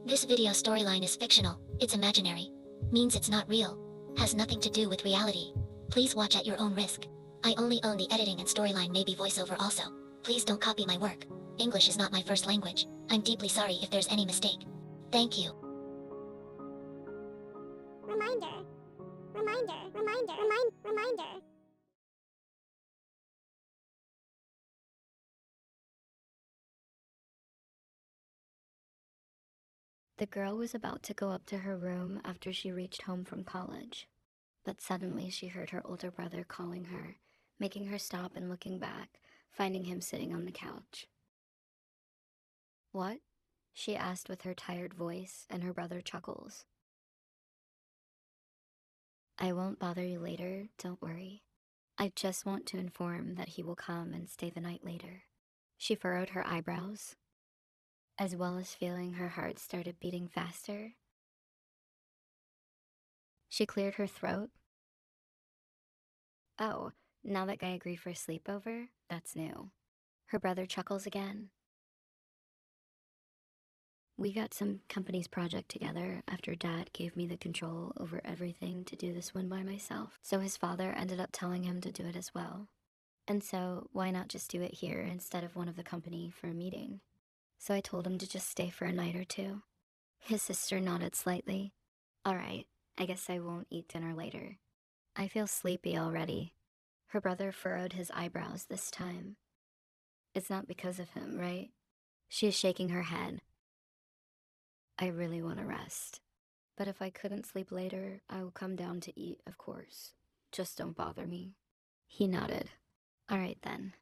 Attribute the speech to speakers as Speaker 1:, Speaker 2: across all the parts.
Speaker 1: This video storyline is fictional, it's imaginary. Means it's not real. Has nothing to do with reality. Please watch at your own risk. I only own the editing and storyline, maybe voiceover also. Please don't copy my work. English is not my first language. I'm deeply sorry if there's any mistake. Thank you.
Speaker 2: Reminder.
Speaker 3: The girl was about to go up to her room after she reached home from college. But suddenly she heard her older brother calling her, making her stop and looking back, finding him sitting on the couch. "What?" she asked with her tired voice, and her brother chuckles. "I won't bother you later, don't worry. I just want to inform that he will come and stay the night later." She furrowed her eyebrows, as well as feeling her heart started beating faster. She cleared her throat. "Oh, now that guy agreed for a sleepover? That's new." Her brother chuckles again. "We got some company's project together after Dad gave me the control over everything to do this one by myself. So his father ended up telling him to do it as well. And so why not just do it here instead of one of the company for a meeting? So I told him to just stay for a night or two." His sister nodded slightly. "All right, I guess I won't eat dinner later. I feel sleepy already." Her brother furrowed his eyebrows this time. "It's not because of him, right?" She is shaking her head. "I really want to rest. But if I couldn't sleep later, I will come down to eat, of course. Just don't bother me." He nodded. "All right then."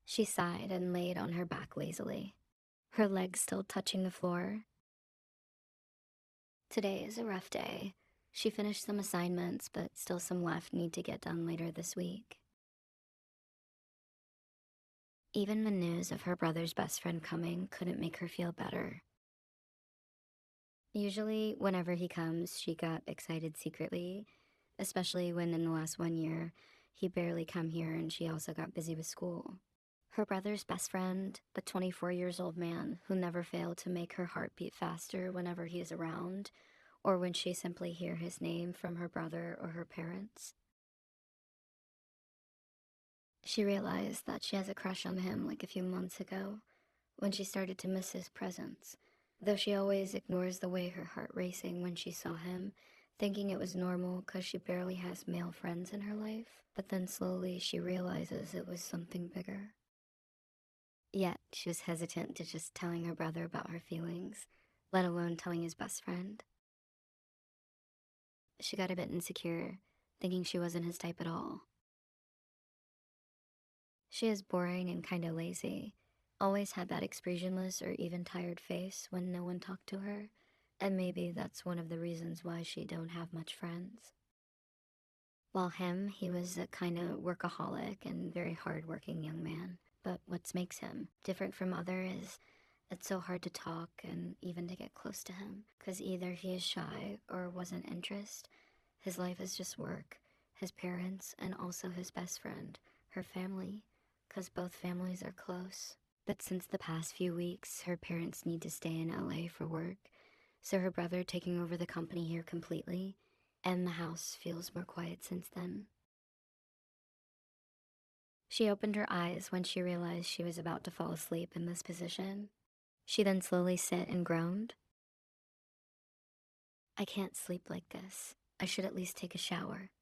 Speaker 3: She sighed and laid on her back lazily, her legs still touching the floor. Today is a rough day. She finished some assignments, but still some left need to get done later this week. Even the news of her brother's best friend coming couldn't make her feel better. Usually, whenever he comes, she got excited secretly, especially when in the last 1 year, he barely come here and she also got busy with school. Her brother's best friend, the 24-year-old man who never failed to make her heart beat faster whenever he is around, or when she simply hear his name from her brother or her parents. She realized that she has a crush on him like a few months ago, when she started to miss his presence, though she always ignores the way her heart racing when she saw him, thinking it was normal because she barely has male friends in her life, but then slowly she realizes it was something bigger. Yet, she was hesitant to just telling her brother about her feelings, let alone telling his best friend. She got a bit insecure, thinking she wasn't his type at all. She is boring and kinda lazy, always had that expressionless or even tired face when no one talked to her, and maybe that's one of the reasons why she don't have much friends. While him, he was a kinda workaholic and very hard-working young man. But what makes him different from others is it's so hard to talk and even to get close to him, because either he is shy or wasn't interest. His life is just work, his parents, and also his best friend, her family, because both families are close. But since the past few weeks, her parents need to stay in LA for work, so her brother taking over the company here completely, and the house feels more quiet since then. She opened her eyes when she realized she was about to fall asleep in this position. She then slowly sat and groaned. "I can't sleep like this. I should at least take a shower."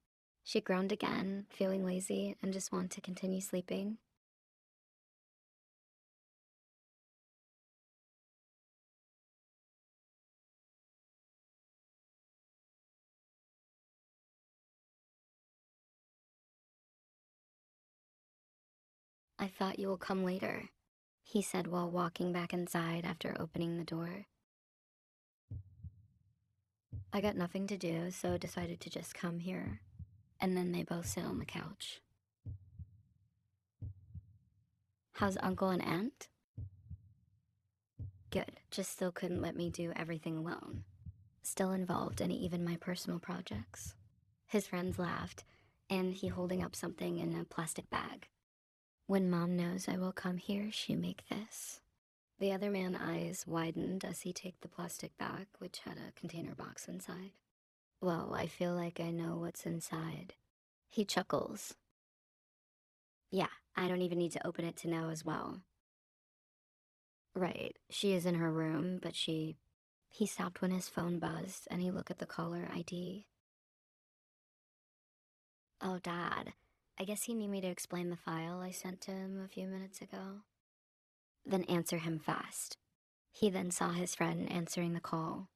Speaker 3: She groaned again, feeling lazy and just wanted to continue sleeping. "I thought you will come later," he said while walking back inside after opening the door. "I got nothing to do, so decided to just come here." And then they both sit on the couch. "How's Uncle and Aunt?" "Good, just still couldn't let me do everything alone." still involved in even my personal projects. His friends laughed, and he holding up something in a plastic bag. When Mom knows I will come here, she make this. The other man's eyes widened as he take the plastic bag, which had a container box inside. Well, I feel like I know what's inside. He chuckles. Yeah, I don't even need to open it to know as well. Right, she is in her room, but He stopped when his phone buzzed, and he looked at the caller ID. Oh, Dad, I guess he need me to explain the file I sent to him a few minutes ago. Then answer him fast. He then saw his friend answering the call.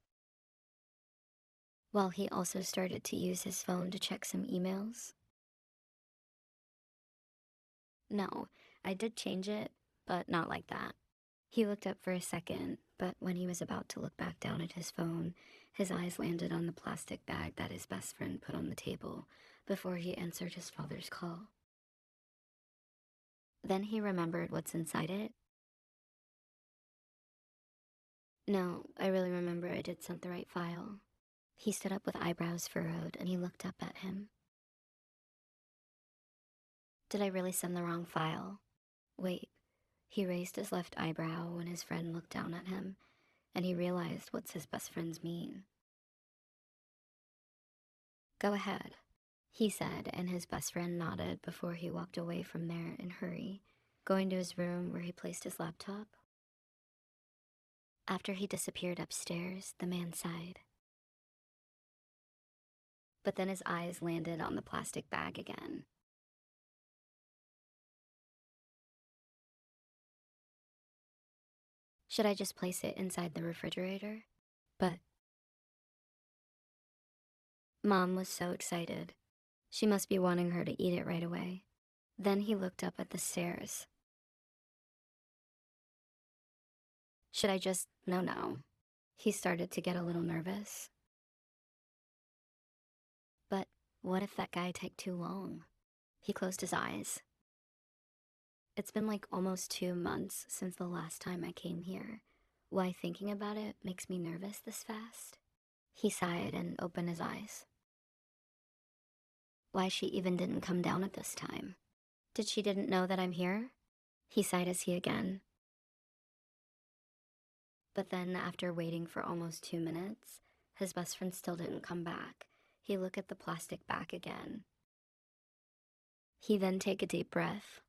Speaker 3: Well, he also started to use his phone to check some emails. No, I did change it, but not like that. He looked up for a second, but when he was about to look back down at his phone, his eyes landed on the plastic bag that his best friend put on the table before he answered his father's call. Then he remembered what's inside it. No, I really remember I did send the right file. He stood up with eyebrows furrowed, and he looked up at him. Did I really send the wrong file? Wait. He raised his left eyebrow when his friend looked down at him, and he realized what's his best friend's mean. Go ahead, he said, and his best friend nodded before he walked away from there in a hurry, going to his room where he placed his laptop. After he disappeared upstairs, the man sighed. But then his eyes landed on the plastic bag again. Should I just place it inside the refrigerator? But Mom was so excited. She must be wanting her to eat it right away. Then he looked up at the stairs. Should I just... No. He started to get a little nervous. But what if that guy take too long? He closed his eyes. It's been like almost 2 months since the last time I came here. Why thinking about it makes me nervous this fast? He sighed and opened his eyes. Why she even didn't come down at this time? Did she didn't know that I'm here? He sighed as he again. But then after waiting for almost 2 minutes, his best friend still didn't come back. He looked at the plastic bag again. He then take a deep breath.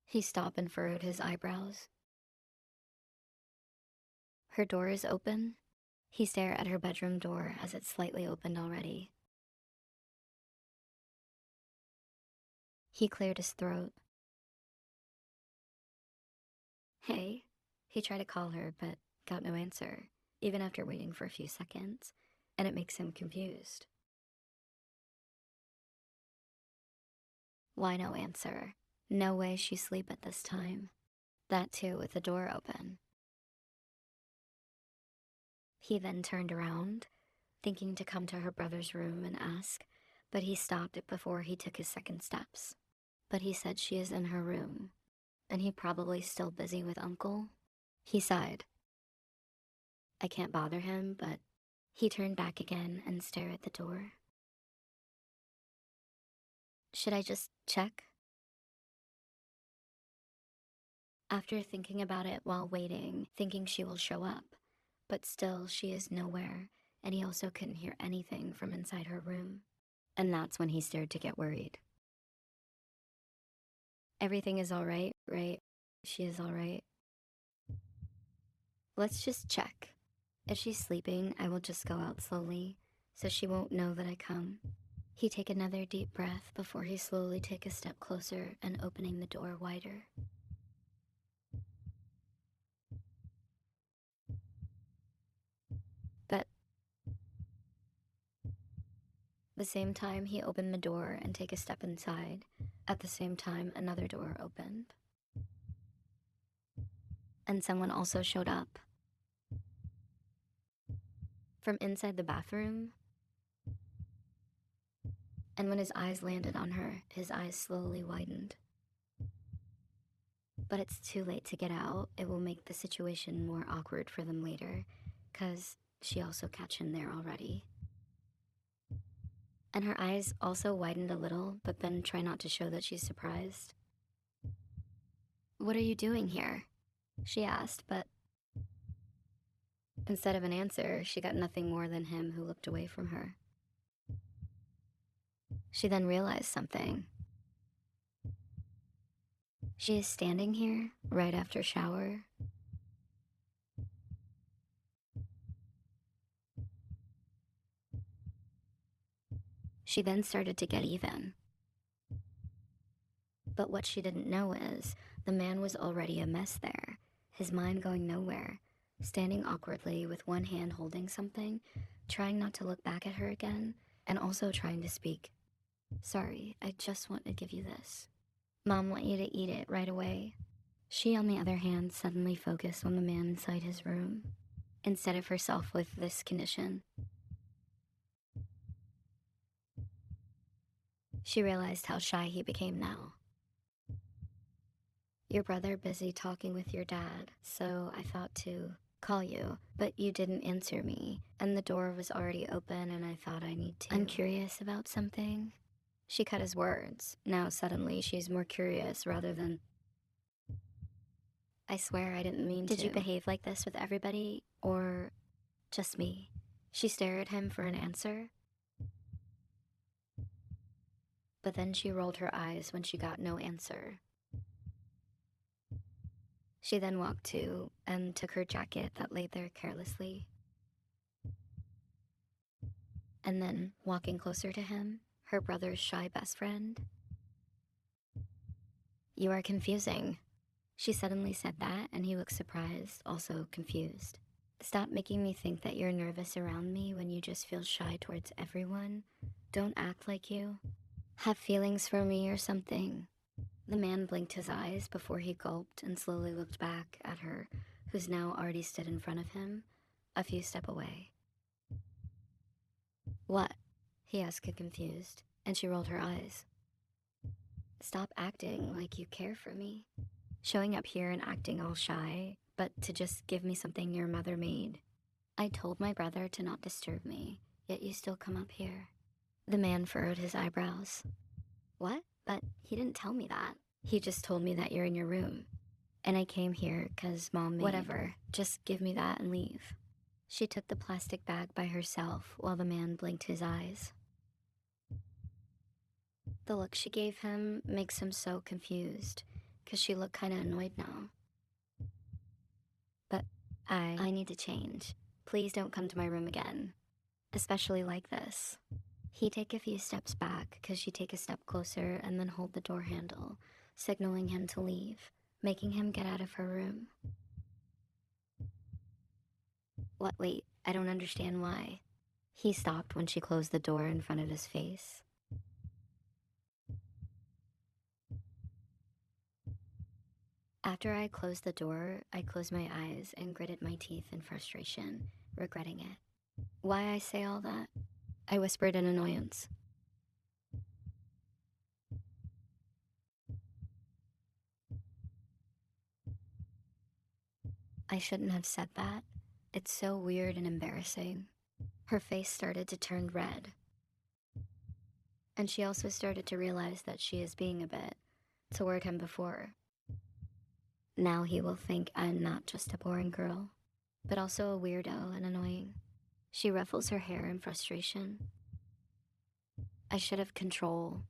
Speaker 3: He stopped and furrowed his eyebrows. Her door is open. He stared at her bedroom door as it slightly opened already. He cleared his throat. Hey, he tried to call her, but got no answer, even after waiting for a few seconds, and it makes him confused. Why no answer? No way she sleep at this time. That too with the door open. He then turned around, thinking to come to her brother's room and ask, but he stopped it before he took his second steps. But he said she is in her room, and he probably still busy with Uncle. He sighed. I can't bother him, but he turned back again and stared at the door. Should I just check? After thinking about it while waiting, thinking she will show up, but still she is nowhere, and he also couldn't hear anything from inside her room. And that's when he started to get worried. Everything is all right, right? She is all right. Let's just check. If she's sleeping, I will just go out slowly, so she won't know that I come. He take another deep breath before he slowly take a step closer and opening the door wider. But the same time he opened the door and take a step inside, at the same time another door opened. And someone also showed up. From inside the bathroom, And when his eyes landed on her, his eyes slowly widened. But it's too late to get out. It will make the situation more awkward for them later, 'cause she also catch him there already. And her eyes also widened a little, but then try not to show that she's surprised. "What are you doing here?" she asked, but instead of an answer, she got nothing more than him who looked away from her. She then realized something. She is standing here right after shower. She then started to get even. But what she didn't know is the man was already a mess there, his mind going nowhere, standing awkwardly with one hand holding something, trying not to look back at her again, and also trying to speak. "Sorry, I just want to give you this. Mom want you to eat it right away." She, on the other hand, suddenly focused on the man inside his room, instead of herself with this condition. She realized how shy he became now. "Your brother busy talking with your dad, so I thought to call you, but you didn't answer me, and the door was already open and I thought I need to. I'm curious about something." She cut his words. Now suddenly she's more curious rather than, "I swear I didn't mean to. Did you behave like this with everybody, or just me?" She stared at him for an answer, but then she rolled her eyes when she got no answer. She then walked to and took her jacket that lay there carelessly. And then, walking closer to him, her brother's shy best friend. "You are confusing." She suddenly said that, and he looked surprised, also confused. "Stop making me think that you're nervous around me when you just feel shy towards everyone. Don't act like you have feelings for me or something." The man blinked his eyes before he gulped and slowly looked back at her, who's now already stood in front of him, a few steps away. "What?" he asked, confused, and she rolled her eyes. "Stop acting like you care for me. Showing up here and acting all shy, but to just give me something your mother made. I told my brother to not disturb me, yet you still come up here." The man furrowed his eyebrows. "What? But he didn't tell me that. He just told me that you're in your room. And I came here 'cause Mom made..." "Whatever, just give me that and leave." She took the plastic bag by herself while the man blinked his eyes. The look she gave him makes him so confused, 'cause she looked kinda annoyed now. "But I need to change. Please don't come to my room again. Especially like this." He take a few steps back, 'cause she take a step closer and then hold the door handle, signaling him to leave, making him get out of her room. "What? Wait, I don't understand why." He stopped when she closed the door in front of his face. After I closed the door, I closed my eyes and gritted my teeth in frustration, regretting it. "Why I say all that?" I whispered in annoyance. "I shouldn't have said that. It's so weird and embarrassing." Her face started to turn red. And she also started to realize that she is being a bit toward him before. Now he will think I'm not just a boring girl, but also a weirdo and annoying. She ruffles her hair in frustration. "I should have control."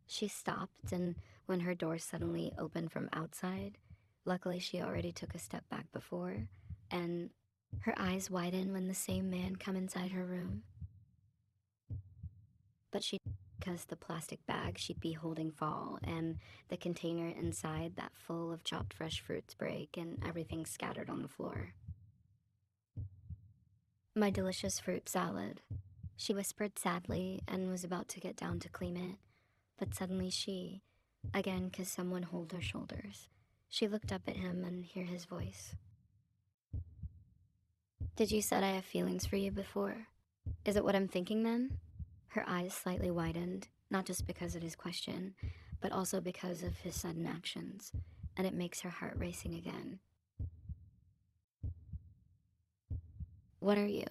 Speaker 3: She stopped, and when her door suddenly opened from outside, luckily she already took a step back before, and her eyes widened when the same man come inside her room. But she, because the plastic bag she'd be holding fall, and the container inside that full of chopped fresh fruits break, and everything scattered on the floor. "My delicious fruit salad," she whispered sadly, and was about to get down to clean it, but suddenly she, again 'cause someone hold her shoulders, she looked up at him and hear his voice. "Did you said I have feelings for you before? Is it what I'm thinking then?" Her eyes slightly widened, not just because of his question, but also because of his sudden actions, and it makes her heart racing again. What are you?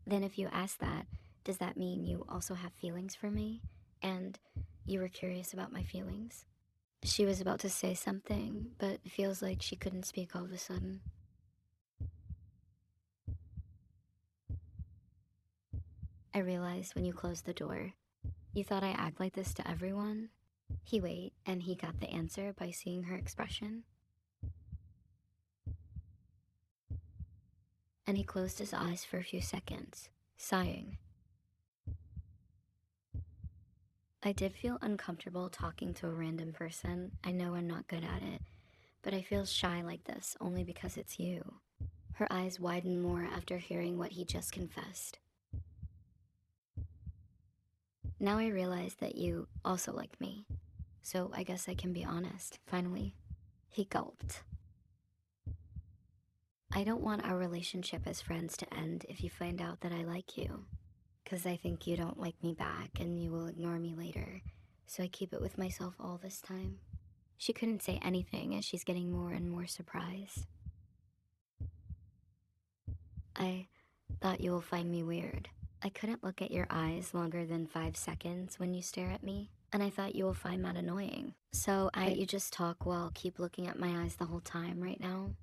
Speaker 3: Then if you ask that, does that mean you also have feelings for me? And you were curious about my feelings? She was about to say something, but it feels like she couldn't speak all of a sudden. I realized when you closed the door, you thought I act like this to everyone? He waited, and he got the answer by seeing her expression. And he closed his eyes for a few seconds, sighing. I did feel uncomfortable talking to a random person. I know I'm not good at it, but I feel shy like this only because it's you. Her eyes widened more after hearing what he just confessed. Now I realize that you also like me, so I guess I can be honest, finally. He gulped. I don't want our relationship as friends to end if you find out that I like you, 'cause I think you don't like me back and you will ignore me later, so I keep it with myself all this time. She couldn't say anything as she's getting more and more surprised. I thought you will find me weird. I couldn't look at your eyes longer than 5 seconds when you stare at me, and I thought you will find that annoying. So you just talk while keep looking at my eyes the whole time right now?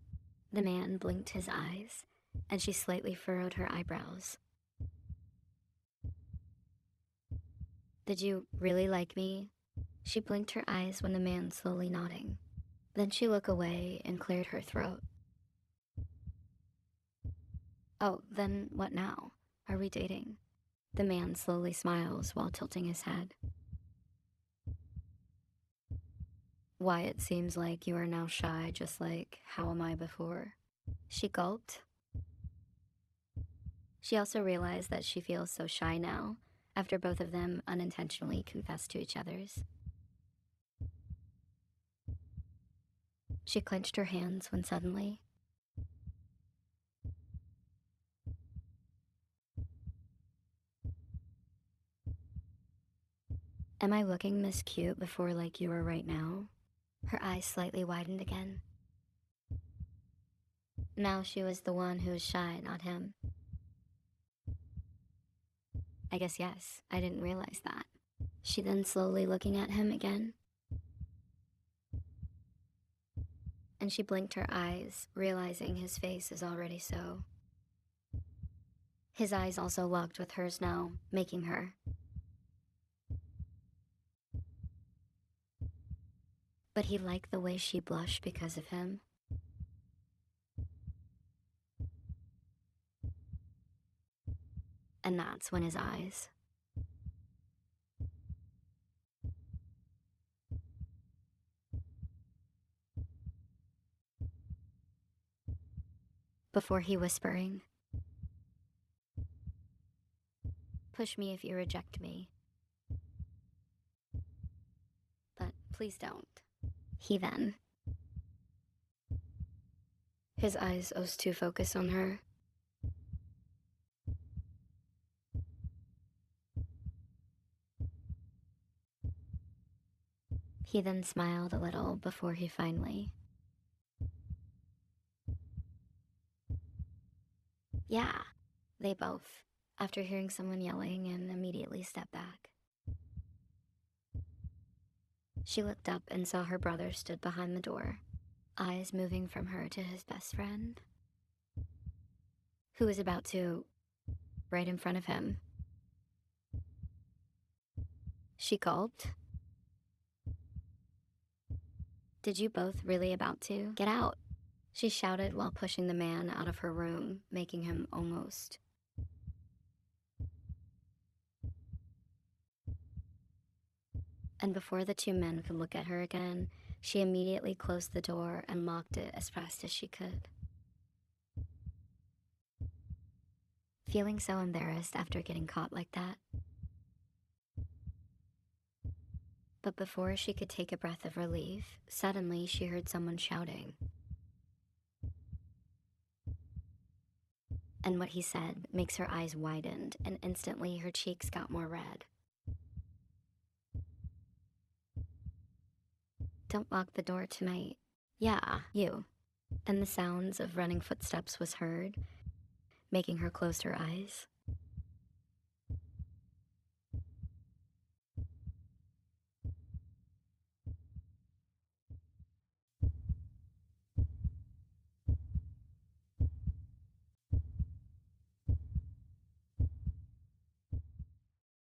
Speaker 3: The man blinked his eyes, and she slightly furrowed her eyebrows. Did you really like me? She blinked her eyes when the man slowly nodding. Then she looked away and cleared her throat. Oh, then what now? Are we dating? The man slowly smiles while tilting his head. Why, it seems like you are now shy, just like how am I before? She gulped. She also realized that she feels so shy now, after both of them unintentionally confessed to each other's. She clenched her hands when suddenly, am I looking this cute before like you are right now? Her eyes slightly widened again. Now she was the one who was shy, not him. I guess yes, I didn't realize that. She then slowly looking at him again. And she blinked her eyes, realizing his face is already so. His eyes also locked with hers now, making her. But he liked the way she blushed because of him. And that's when his eyes. Before he whispering, push me if you reject me. But please don't. He then. His eyes was too focused on her. He then smiled a little before he finally. Yeah, they both, after hearing someone yelling and immediately stepped back. She looked up and saw her brother stood behind the door, eyes moving from her to his best friend, who was about to, right in front of him. She gulped. Did you both really about to? Get out, she shouted while pushing the man out of her room, making him almost. And before the two men could look at her again, she immediately closed the door and locked it as fast as she could. Feeling so embarrassed after getting caught like that. But before she could take a breath of relief, suddenly she heard someone shouting. And what he said makes her eyes widened, and instantly her cheeks got more red. Don't lock the door tonight. Yeah, you. And the sounds of running footsteps was heard, making her close her eyes.